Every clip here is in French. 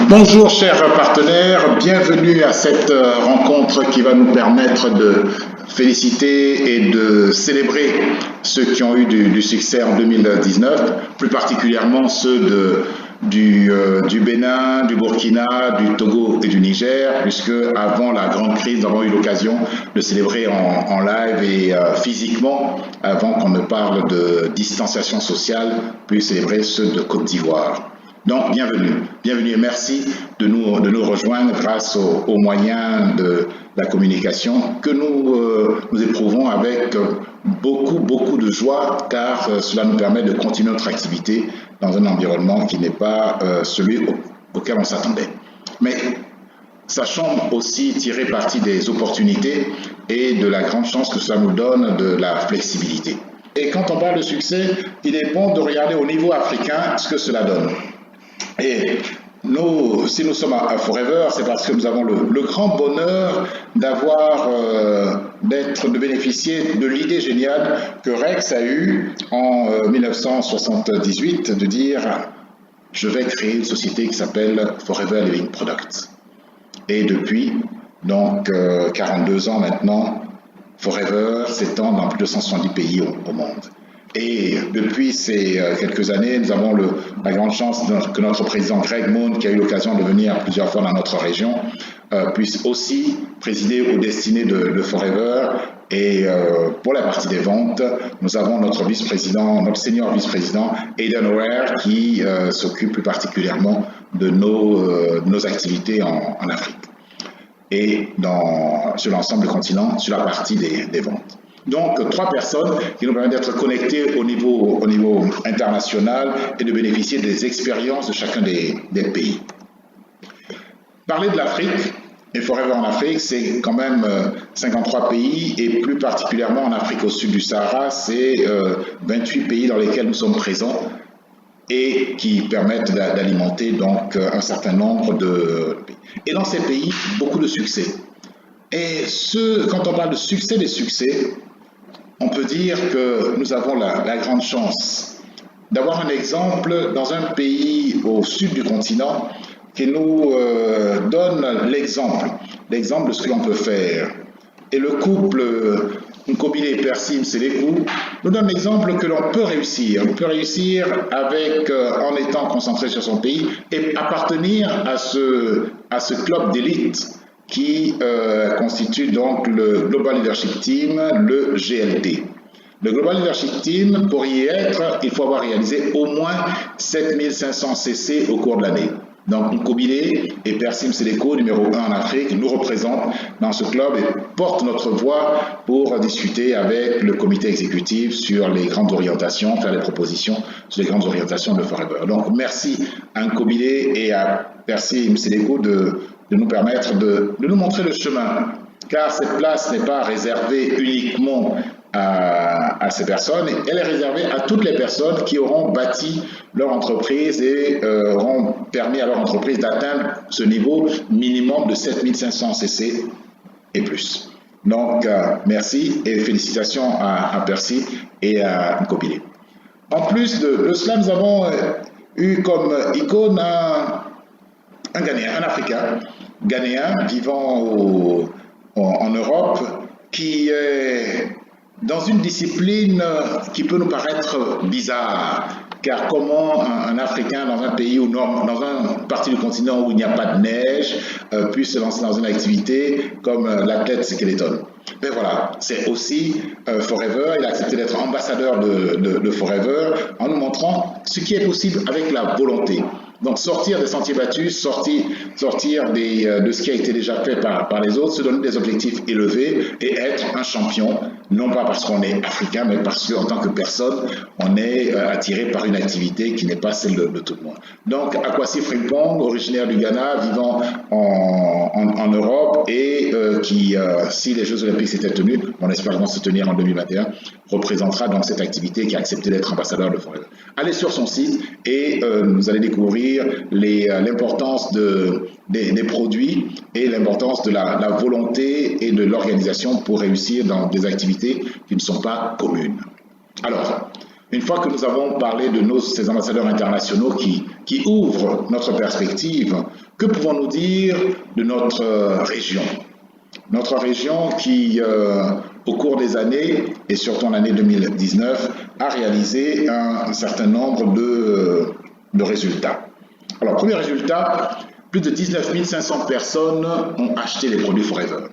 Bonjour chers partenaires, bienvenue à cette rencontre qui va nous permettre de féliciter et de célébrer ceux qui ont eu du succès en 2019, plus particulièrement ceux du Bénin, du Burkina, du Togo et du Niger, puisque avant la grande crise, nous avons eu l'occasion de célébrer en live et physiquement, avant qu'on ne parle de distanciation sociale, puis célébrer ceux de Côte d'Ivoire. Donc, bienvenue et merci de nous rejoindre grâce aux moyens de la communication que nous éprouvons avec beaucoup de joie, car cela nous permet de continuer notre activité dans un environnement qui n'est pas celui auquel on s'attendait. Mais sachons aussi tirer parti des opportunités et de la grande chance que cela nous donne de la flexibilité. Et quand on parle de succès, il est bon de regarder au niveau africain ce que cela donne. Et si nous sommes à Forever, c'est parce que nous avons le grand bonheur de bénéficier de l'idée géniale que Rex a eue en 1978 de dire « Je vais créer une société qui s'appelle Forever Living Products ». Et depuis, donc 42 ans maintenant, Forever s'étend dans plus de 170 pays au monde. Et depuis ces quelques années, nous avons la grande chance que notre président Greg Moon, qui a eu l'occasion de venir plusieurs fois dans notre région, puisse aussi présider aux destinées de Forever. Et pour la partie des ventes, nous avons notre vice-président, notre senior vice-président, Aidan O'Hare, qui s'occupe plus particulièrement de nos activités en Afrique et sur l'ensemble du continent, sur la partie des ventes. Donc, 3 personnes qui nous permettent d'être connectés au niveau international et de bénéficier des expériences de chacun des pays. Parler de l'Afrique, et Forever en Afrique, c'est quand même 53 pays, et plus particulièrement en Afrique au sud du Sahara, c'est 28 pays dans lesquels nous sommes présents et qui permettent d'alimenter donc un certain nombre de pays. Et dans ces pays, beaucoup de succès. Et quand on parle de succès des succès, on peut dire que nous avons la grande chance d'avoir un exemple dans un pays au sud du continent qui nous donne l'exemple de ce que l'on peut faire. Et le couple Nkobile et Percy Mseleku nous donne l'exemple que l'on peut réussir. On peut réussir en étant concentré sur son pays et appartenir à ce club d'élite qui constitue donc le Global Leadership Team, le GLT. Le Global Leadership Team, pour y être, il faut avoir réalisé au moins 7500 CC au cours de l'année. Donc Nkobile et Percy Mseleku, numéro 1 en Afrique, nous représentent dans ce club et portent notre voix pour discuter avec le comité exécutif sur les grandes orientations, faire des propositions sur les grandes orientations de Forever. Donc merci à Nkobile et à Percy Mseleku de nous permettre de nous montrer le chemin, car cette place n'est pas réservée uniquement à ces personnes, elle est réservée à toutes les personnes qui auront bâti leur entreprise et auront permis à leur entreprise d'atteindre ce niveau minimum de 7500 CC et plus. Donc, merci et félicitations à Percy et à Nkobile. En plus de cela, nous avons eu comme icône un Ghanéen, un Africain, Ghanéen vivant en Europe, qui est dans une discipline qui peut nous paraître bizarre, car comment un Africain dans un pays dans une partie du continent où il n'y a pas de neige puisse se lancer dans une activité comme l'athlète skeleton. Mais voilà, c'est aussi Forever, il a accepté d'être ambassadeur de Forever en nous montrant ce qui est possible avec la volonté. Donc sortir des sentiers battus, sortir de ce qui a été déjà fait par les autres, se donner des objectifs élevés et être un champion, non pas parce qu'on est africain, mais parce qu'en tant que personne, on est attiré par une activité qui n'est pas celle de tout le monde. Donc Akwasi Frimpong, originaire du Ghana, vivant en Europe et qui, si les Jeux Olympiques s'étaient tenus, on espère vraiment se tenir en 2021, représentera donc cette activité qui a accepté d'être ambassadeur de Forever. Allez sur son site et vous allez découvrir l'importance des produits et l'importance de la volonté et de l'organisation pour réussir dans des activités qui ne sont pas communes. Alors, Une fois que nous avons parlé de ces ambassadeurs internationaux qui ouvrent notre perspective, que pouvons-nous dire de notre région? Notre région qui, au cours des années, et surtout en l'année 2019, a réalisé un certain nombre de résultats. Alors, premier résultat, plus de 19 500 personnes ont acheté les produits Forever.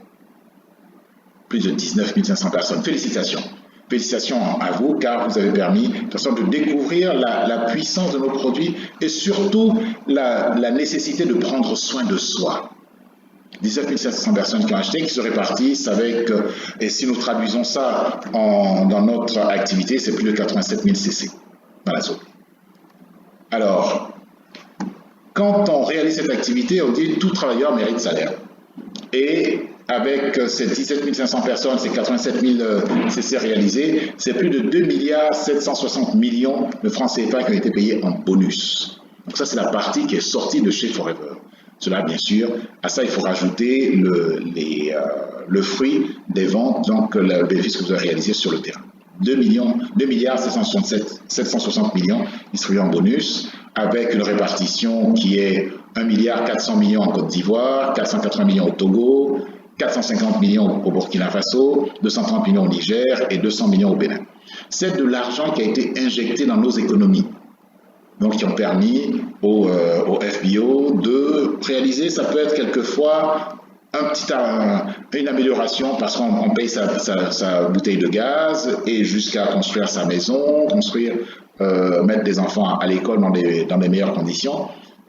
Plus de 19 500 personnes. Félicitations. Félicitations à vous, car vous avez permis de découvrir la puissance de nos produits et surtout la nécessité de prendre soin de soi. 19 500 personnes qui ont acheté, qui se répartissent avec, et si nous traduisons ça dans notre activité, c'est plus de 87 000 CC dans la zone. Alors, quand on réalise cette activité, on dit tout travailleur mérite salaire. Et avec ces 17 500 personnes, ces 87 000 CC réalisés, c'est plus de 2 760 millions de francs CFA qui ont été payés en bonus. Donc ça, c'est la partie qui est sortie de chez Forever. Cela, bien sûr, à ça, il faut rajouter le fruit des ventes, donc le bénéfice que vous avez réalisé sur le terrain. 2 760 millions distribués en bonus, avec une répartition qui est 1 400 millions en Côte d'Ivoire, 480 millions au Togo, 450 millions au Burkina Faso, 230 millions au Niger et 200 millions au Bénin. C'est de l'argent qui a été injecté dans nos économies, donc qui ont permis au FBO de réaliser, ça peut être quelquefois une amélioration parce qu'on paye sa bouteille de gaz et jusqu'à construire sa maison, mettre des enfants à l'école dans les meilleures conditions.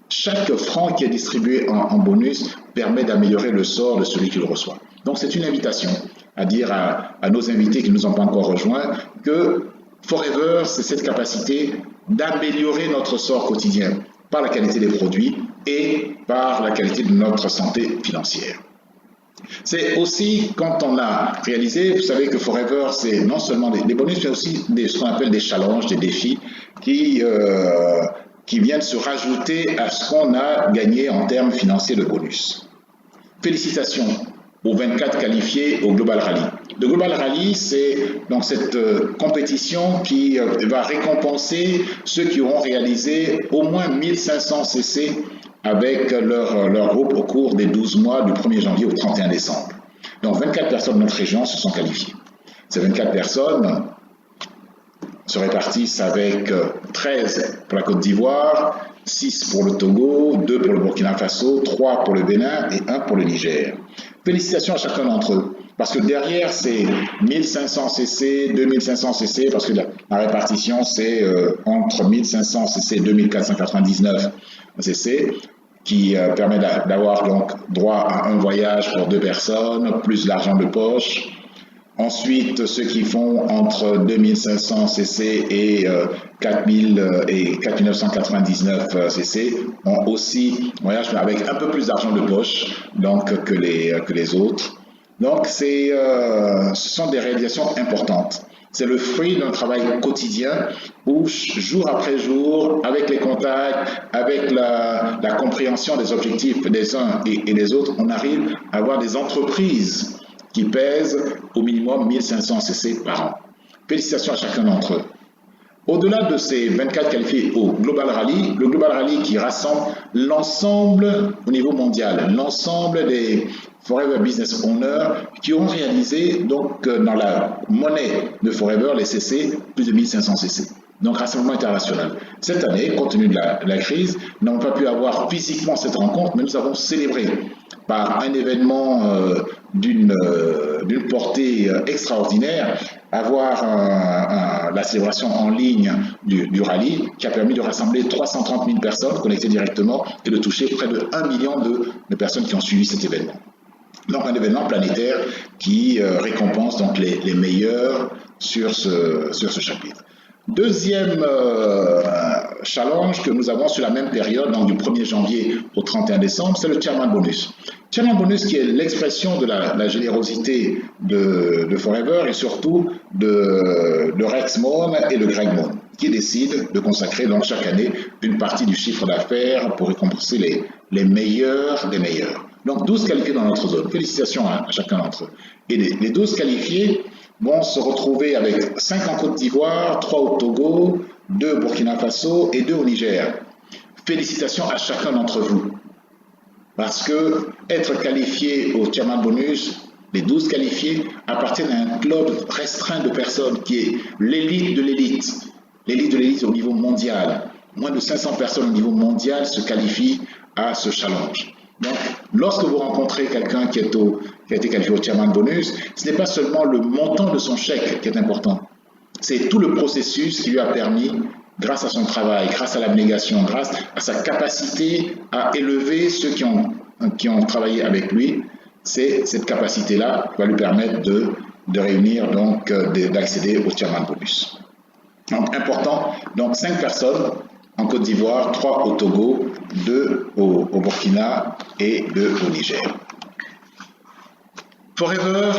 Chaque franc qui est distribué en bonus permet d'améliorer le sort de celui qui le reçoit. Donc c'est une invitation à dire à nos invités qui ne nous ont pas encore rejoints que Forever, c'est cette capacité d'améliorer notre sort quotidien par la qualité des produits et par la qualité de notre santé financière. C'est aussi quand on a réalisé, vous savez que Forever, c'est non seulement des bonus, mais aussi ce qu'on appelle des challenges, des défis qui viennent se rajouter à ce qu'on a gagné en termes financiers de bonus. Félicitations aux 24 qualifiés au Global Rally. Le Global Rally, c'est donc cette compétition qui va récompenser ceux qui auront réalisé au moins 1500 CC avec leur groupe au cours des 12 mois du 1er janvier au 31 décembre. Donc 24 personnes de notre région se sont qualifiées. Ces 24 personnes se répartissent avec 13 pour la Côte d'Ivoire, 6 pour le Togo, 2 pour le Burkina Faso, 3 pour le Bénin et 1 pour le Niger. Félicitations à chacun d'entre eux, parce que derrière ces 1500 CC, 2500 CC, parce que la répartition c'est entre 1500 CC et 2499 CC, qui permet d'avoir donc droit à un voyage pour 2 personnes, plus l'argent de poche. Ensuite, ceux qui font entre 2500 CC et 4999 CC ont aussi un voyage avec un peu plus d'argent de poche donc, que les autres. Donc, ce sont des réalisations importantes. C'est le fruit d'un travail quotidien où, jour après jour, avec les contacts, avec la compréhension des objectifs des uns et des autres, on arrive à avoir des entreprises qui pèsent au minimum 1500 CC par an. Félicitations à chacun d'entre eux. Au-delà de ces 24 qualifiés au Global Rally, le Global Rally qui rassemble l'ensemble au niveau mondial, l'ensemble des Forever Business Owners qui ont réalisé donc dans la monnaie de Forever, les CC, plus de 1500 CC. Donc rassemblement international. Cette année, compte tenu de la crise, nous n'avons pas pu avoir physiquement cette rencontre, mais nous avons célébré par un événement d'une portée extraordinaire, avoir la célébration en ligne du rallye qui a permis de rassembler 330 000 personnes connectées directement et de toucher près de 1 million de personnes qui ont suivi cet événement. Donc un événement planétaire qui récompense donc les meilleurs sur ce chapitre. Deuxième challenge que nous avons sur la même période, donc du 1er janvier au 31 décembre, c'est le Chairman Bonus. Chairman Bonus qui est l'expression de la générosité de Forever et surtout de Rex Moon et de Greg Moon, qui décident de consacrer donc chaque année une partie du chiffre d'affaires pour récompenser les meilleurs des meilleurs. Donc 12 qualifiés dans notre zone. Félicitations à chacun d'entre eux. Et les 12 qualifiés vont se retrouver avec 5 en Côte d'Ivoire, 3 au Togo, 2 au Burkina Faso et 2 au Niger. Félicitations à chacun d'entre vous. Parce que être qualifié au Chairman Bonus, les 12 qualifiés appartiennent à un club restreint de personnes qui est l'élite de l'élite. L'élite de l'élite au niveau mondial. Moins de 500 personnes au niveau mondial se qualifient à ce challenge. Donc, lorsque vous rencontrez quelqu'un qui a été qualifié au Chairman Bonus, ce n'est pas seulement le montant de son chèque qui est important. C'est tout le processus qui lui a permis, grâce à son travail, grâce à l'abnégation, grâce à sa capacité à élever ceux qui ont travaillé avec lui, c'est cette capacité-là qui va lui permettre de réunir, donc d'accéder au Chairman Bonus. Donc, important, donc 5 personnes en Côte d'Ivoire, 3 au Togo, 2 au Burkina et 2 au Niger. Forever,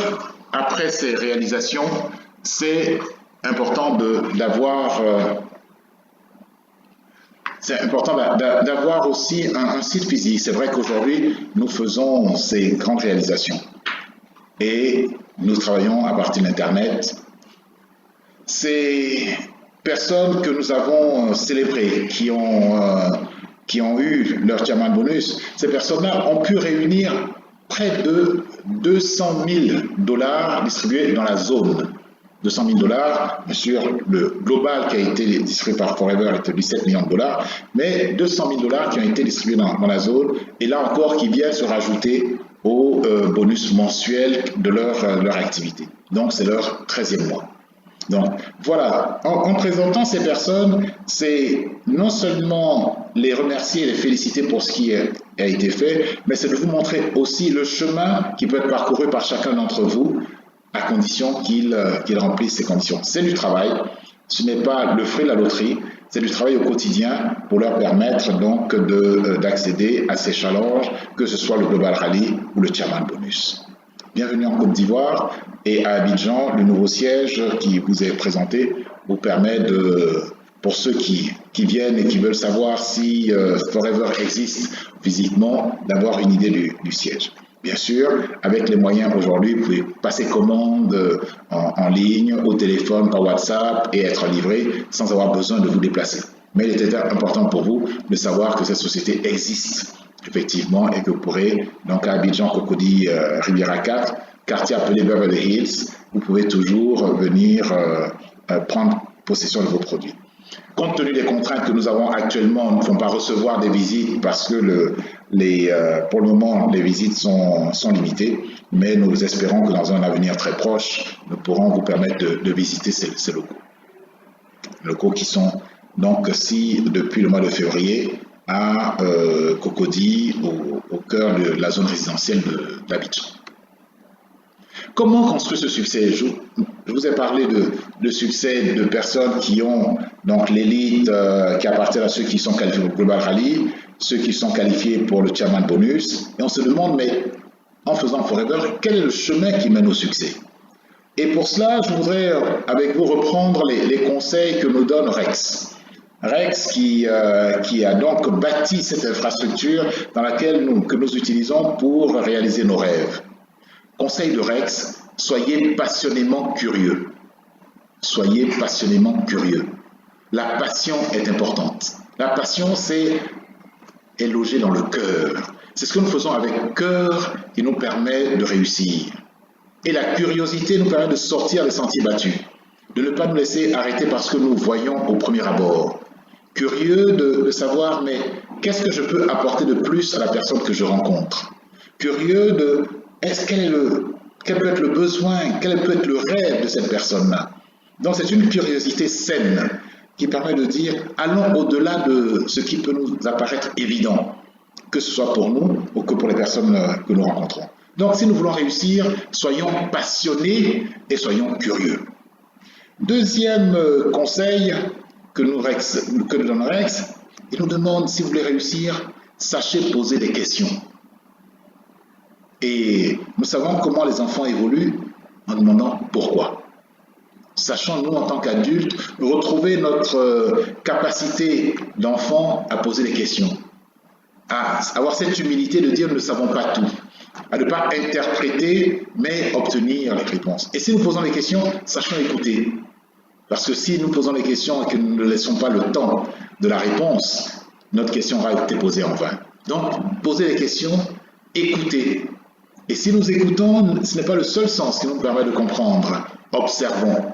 après ces réalisations, c'est important d'avoir aussi un site physique. C'est vrai qu'aujourd'hui, nous faisons ces grandes réalisations et nous travaillons à partir d'Internet. Ces personnes que nous avons célébrées, qui ont eu leur Chairman Bonus, ces personnes-là ont pu réunir près de 200 000 $ distribués dans la zone. 200 000 $, bien sûr, le global qui a été distribué par Forever est de 17 millions $, mais 200 000 $ qui ont été distribués dans la zone, et là encore qui viennent se rajouter au bonus mensuel de leur activité. Donc c'est leur 13e mois. Donc voilà, en présentant ces personnes, c'est non seulement les remercier et les féliciter pour ce qui a été fait, mais c'est de vous montrer aussi le chemin qui peut être parcouru par chacun d'entre vous, à condition qu'ils remplissent ces conditions. C'est du travail, ce n'est pas le fruit de la loterie, c'est du travail au quotidien pour leur permettre donc d'accéder à ces challenges, que ce soit le Global Rally ou le Chairman Bonus. Bienvenue en Côte d'Ivoire et à Abidjan, le nouveau siège qui vous est présenté vous permet pour ceux qui viennent et qui veulent savoir si Forever existe physiquement, d'avoir une idée du siège. Bien sûr, avec les moyens aujourd'hui, vous pouvez passer commande en ligne, au téléphone, par WhatsApp et être livré sans avoir besoin de vous déplacer. Mais il était important pour vous de savoir que cette société existe effectivement et que vous pourrez, donc à Abidjan, Cocody, Riviera 4, quartier appelé Beverly Hills, vous pouvez toujours venir prendre possession de vos produits. Compte tenu des contraintes que nous avons actuellement, nous ne pouvons pas recevoir des visites parce que pour le moment, les visites sont limitées, mais nous espérons que dans un avenir très proche, nous pourrons vous permettre de visiter ces locaux. Locaux qui sont donc depuis le mois de février à Cocody, au cœur de la zone résidentielle d'Abidjan. Comment construire ce succès? Je vous ai parlé de succès de personnes qui ont donc l'élite qui appartient à ceux qui sont qualifiés pour le Global Rally, ceux qui sont qualifiés pour le Chairman Bonus. Et on se demande, mais en faisant Forever, quel est le chemin qui mène au succès? Et pour cela, je voudrais avec vous reprendre les conseils que nous donne Rex. Rex qui a donc bâti cette infrastructure dans laquelle que nous utilisons pour réaliser nos rêves. Conseil de Rex, soyez passionnément curieux. Soyez passionnément curieux. La passion est importante. La passion, est logée dans le cœur. C'est ce que nous faisons avec cœur qui nous permet de réussir. Et la curiosité nous permet de sortir des sentiers battus, de ne pas nous laisser arrêter par ce que nous voyons au premier abord. Curieux de savoir, mais qu'est-ce que je peux apporter de plus à la personne que je rencontre? Curieux quel peut être le besoin, quel peut être le rêve de cette personne-là? Donc c'est une curiosité saine qui permet de dire, allons au-delà de ce qui peut nous apparaître évident, que ce soit pour nous ou que pour les personnes que nous rencontrons. Donc si nous voulons réussir, soyons passionnés et soyons curieux. Deuxième conseil que nous donne Rex, il nous demande, si vous voulez réussir, sachez poser des questions. Et nous savons comment les enfants évoluent en demandant pourquoi. Sachons, nous, en tant qu'adultes, retrouver notre capacité d'enfant à poser des questions, à avoir cette humilité de dire nous ne savons pas tout. à ne pas interpréter, mais obtenir les réponses. Et si nous posons des questions, sachons écouter. Parce que si nous posons des questions et que nous ne laissons pas le temps de la réponse, notre question aura été posée en vain. Donc, poser des questions, écouter. Et si nous écoutons, ce n'est pas le seul sens qui nous permet de comprendre. Observons.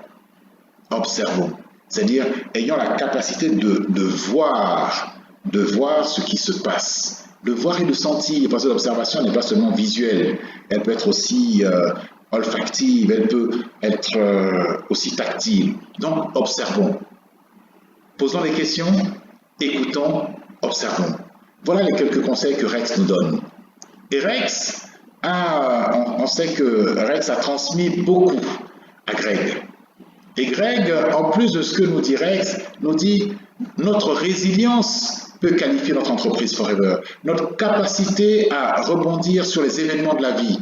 Observons. C'est-à-dire, ayant la capacité de voir ce qui se passe. De voir et de sentir, parce que l'observation n'est pas seulement visuelle, elle peut être aussi olfactive, elle peut être aussi tactile. Donc, observons. Posons des questions, écoutons, observons. Voilà les quelques conseils que Rex nous donne. Et Rex, on sait que Rex a transmis beaucoup à Greg. Et Greg, en plus de ce que nous dit Rex, nous dit notre résilience peut qualifier notre entreprise Forever. Notre capacité à rebondir sur les événements de la vie,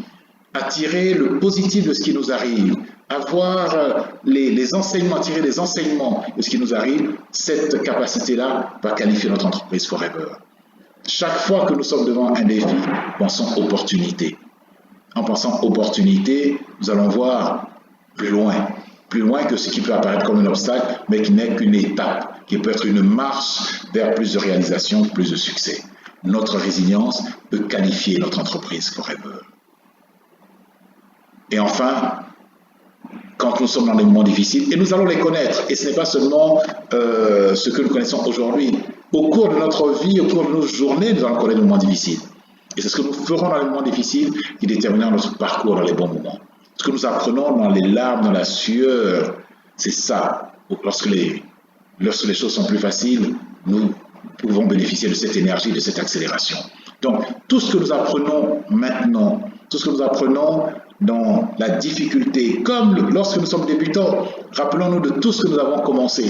à tirer le positif de ce qui nous arrive, à voir les enseignements, à tirer les enseignements de ce qui nous arrive, cette capacité-là va qualifier notre entreprise Forever. Chaque fois que nous sommes devant un défi, pensons opportunité. En pensant opportunité, nous allons voir plus loin que ce qui peut apparaître comme un obstacle, mais qui n'est qu'une étape, qui peut être une marche vers plus de réalisation, plus de succès. Notre résilience peut qualifier notre entreprise Forever. Et enfin, quand nous sommes dans des moments difficiles, et nous allons les connaître, et ce n'est pas seulement ce que nous connaissons aujourd'hui. Au cours de notre vie, au cours de nos journées, nous allons connaître des moments difficiles. Et c'est ce que nous ferons dans les moments difficiles qui déterminera notre parcours dans les bons moments. Ce que nous apprenons dans les larmes, dans la sueur, c'est ça. Lorsque les choses sont plus faciles, nous pouvons bénéficier de cette énergie, de cette accélération. Donc, tout ce que nous apprenons maintenant, tout ce que nous apprenons dans la difficulté, comme lorsque nous sommes débutants, rappelons-nous de tout ce que nous avons commencé.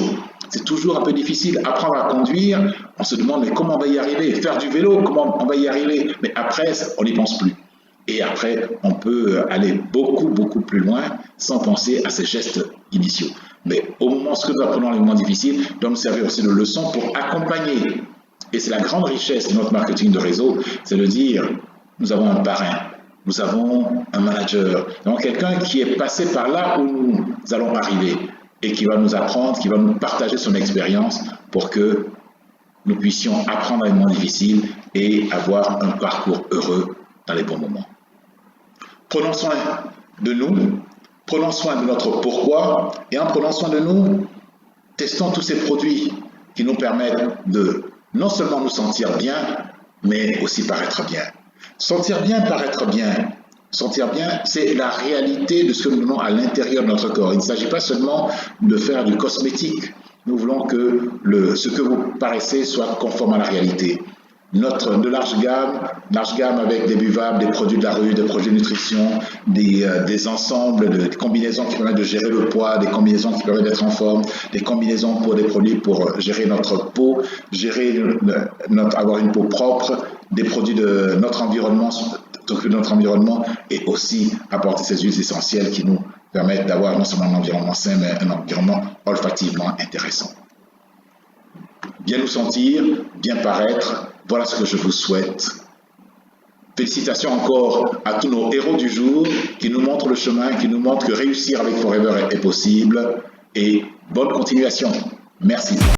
C'est toujours un peu difficile. Apprendre à conduire, on se demande mais comment on va y arriver? Faire du vélo, comment on va y arriver? Mais après, on n'y pense plus. Et après, on peut aller beaucoup plus loin sans penser à ces gestes initiaux. Mais au moment où nous apprenons les moments difficiles, doit nous servir aussi de leçon pour accompagner. Et c'est la grande richesse de notre marketing de réseau, c'est de dire, nous avons un parrain, nous avons un manager, nous avons quelqu'un qui est passé par là où nous allons arriver et qui va nous apprendre, qui va nous partager son expérience pour que nous puissions apprendre les moments difficiles et avoir un parcours heureux dans les bons moments. Prenons soin de nous, prenons soin de notre pourquoi, et en prenant soin de nous, testons tous ces produits qui nous permettent de non seulement nous sentir bien, mais aussi paraître bien. Sentir bien, paraître bien. Sentir bien, c'est la réalité de ce que nous voulons à l'intérieur de notre corps. Il ne s'agit pas seulement de faire du cosmétique. Nous voulons que ce que vous paraissez soit conforme à la réalité. De large gamme avec des buvables, des produits de la rue, des produits de nutrition, des ensembles, des combinaisons qui permettent de gérer le poids, des combinaisons qui permettent d'être en forme, des combinaisons pour des produits pour gérer notre peau, avoir une peau propre, des produits de notre environnement, et aussi apporter ces huiles essentielles qui nous permettent d'avoir non seulement un environnement sain, mais un environnement olfactivement intéressant. Bien nous sentir, bien paraître, voilà ce que je vous souhaite. Félicitations encore à tous nos héros du jour qui nous montrent le chemin, qui nous montrent que réussir avec Forever est possible. Et bonne continuation. Merci.